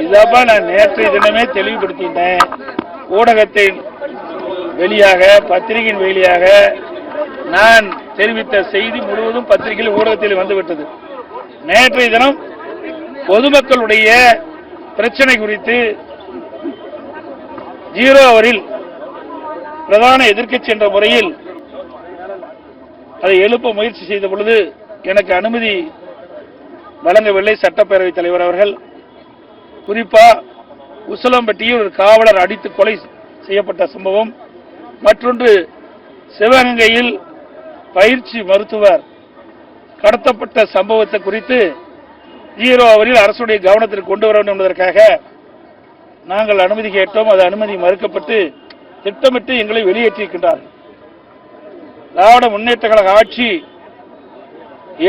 இதான் நான் நேற்றைய தினமே தெளிவுபடுத்தினேன். ஊடகத்தின் வெளியாக, பத்திரிகையின் வெளியாக நான் தெரிவித்த செய்தி முழுவதும் பத்திரிகையில், ஊடகத்தில் வந்துவிட்டது. நேற்றைய தினம் பொதுமக்களுடைய பிரச்சனை குறித்து 0 அவரில் பிரதான எதிர்க்கட்சி என்ற முறையில் அதை எழுப்ப முயற்சி செய்த பொழுது எனக்கு அனுமதி வழங்கவில்லை சட்டப்பேரவைத் தலைவர் அவர்கள். குறிப்பா உசிலம்பட்டியில் ஒரு காவலர் அடித்து கொலை செய்யப்பட்ட சம்பவம், மற்றொன்று சிவகங்கையில் பயிற்சி மருத்துவர் கடத்தப்பட்ட சம்பவத்தை குறித்து 0 அவரில் அரசுடைய கவனத்திற்கு கொண்டு வர வேண்டும் என்பதற்காக நாங்கள் அனுமதி கேட்டோம். அது அனுமதி மறுக்கப்பட்டு திட்டமிட்டு எங்களை வெளியேற்றியிருக்கின்றார்கள். திராவிட முன்னேற்ற கழக ஆட்சி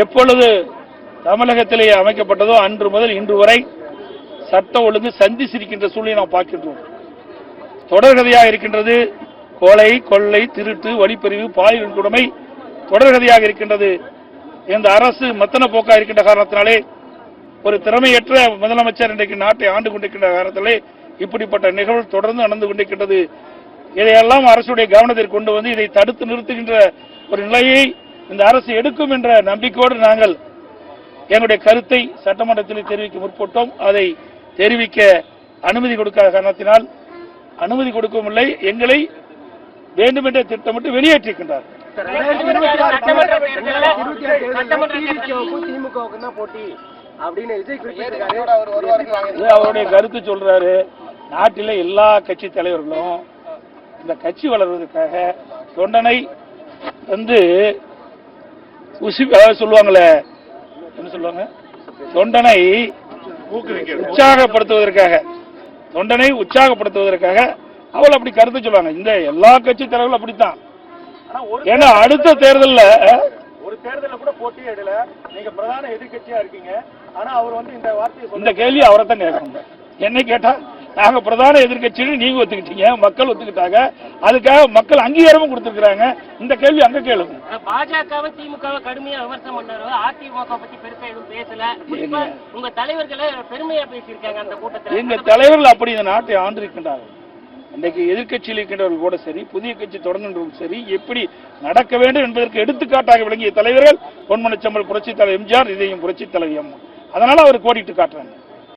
எப்பொழுது தமிழகத்திலே அமைக்கப்பட்டதோ அன்று முதல் இன்று வரை சட்ட ஒழுங்கு சந்திச்சிருக்கின்ற சூழ்நிலை நாம் பார்க்கின்றோம். தொடர்கதையாக இருக்கின்றது. கொலை, கொள்ளை, திருட்டு, வழிப்பறிவு, பாலியல் வன்கொடுமை தொடர்கதையாக இருக்கின்றது. இந்த அரசு மத்தன போக்கா இருக்கின்ற காரணத்தினாலே, ஒரு திறமையற்ற முதலமைச்சர் இன்றைக்கு நாட்டை ஆண்டு கொண்டிருக்கின்ற காரணத்திலே இப்படிப்பட்ட நிகழ்வு தொடர்ந்து நடந்து கொண்டிருக்கின்றது. இதையெல்லாம் அரசுடைய கவனத்திற்கு கொண்டு வந்து இதை தடுத்து நிறுத்துகின்ற ஒரு நிலையை இந்த அரசு எடுக்கும் என்ற நம்பிக்கையோடு நாங்கள் எங்களுடைய கருத்தை சட்டமன்றத்தில் தெரிவிக்க முற்பட்டோம். அதை தெரிவிக்க அனுமதி கொடுக்காத காரணத்தினால் அனுமதி கொடுக்கவும் இல்லை, எங்களை வேண்டுமென்றே திட்டமிட்டு வெளியேற்றிருக்கின்றார். அவருடைய கருத்து சொல்றாரு. நாட்டில எல்லா கட்சி தலைவர்களும் இந்த கட்சி வளர்வதற்காக தொண்டனை வந்து சொல்லுவாங்களே, என்ன சொல்லுவாங்க, தொண்டனை உற்சாகப்படுத்துவதற்காக அவள் அப்படி கருத்து சொல்லுவாங்க. இந்த எல்லா கட்சி தலைவர்களும் அப்படித்தான். ஏன்னா அடுத்த தேர்தல்ல ஒரு தேர்தலில் கூட போட்டியே இடல, நீங்க பிரதான எதிர்கட்சியா இருக்கீங்க. ஆனா அவர் வந்து இந்த வார்த்தையை, இந்த கேள்வி அவரை தான் கேட்கணும். என்ன கேட்டா, நாங்க பிரதான எதிர்கட்சின்னு நீங்க ஒத்துக்கிட்டீங்க, மக்கள் ஒத்துக்கிட்டாங்க, அதுக்காக மக்கள் அங்கீகாரமும் கொடுத்திருக்காங்க. இந்த கேள்வி அங்க கேளுங்க. பாஜகவை திமுகவை கடுமையா விமர்சனம் பண்ணாரு. அதிமுக பத்தி பெருசா எதுவும் பேசல. உங்க தலைவர்களை பெருமையா பேசியிருக்காங்க அந்த கூட்டத்தில். எங்க தலைவர்கள் அப்படி இந்த நாட்டை ஆண்டிருக்கின்றார்கள். இன்றைக்கு எதிர்கட்சியில் இருக்கின்றவர்கள் கூட சரி, புதிய கட்சி தொடங்குகின்றவர்கள் சரி, எப்படி நடக்க வேண்டும் என்பதற்கு எடுத்துக்காட்டாக விளங்கிய தலைவர்கள் பொன்மனச்செம்மல் புரட்சித் தலைவர் எம்ஜிஆர், இதையும் புரட்சித் தலைவர் எம். அதனால அவர் கோடிட்டு காட்டுறாங்க.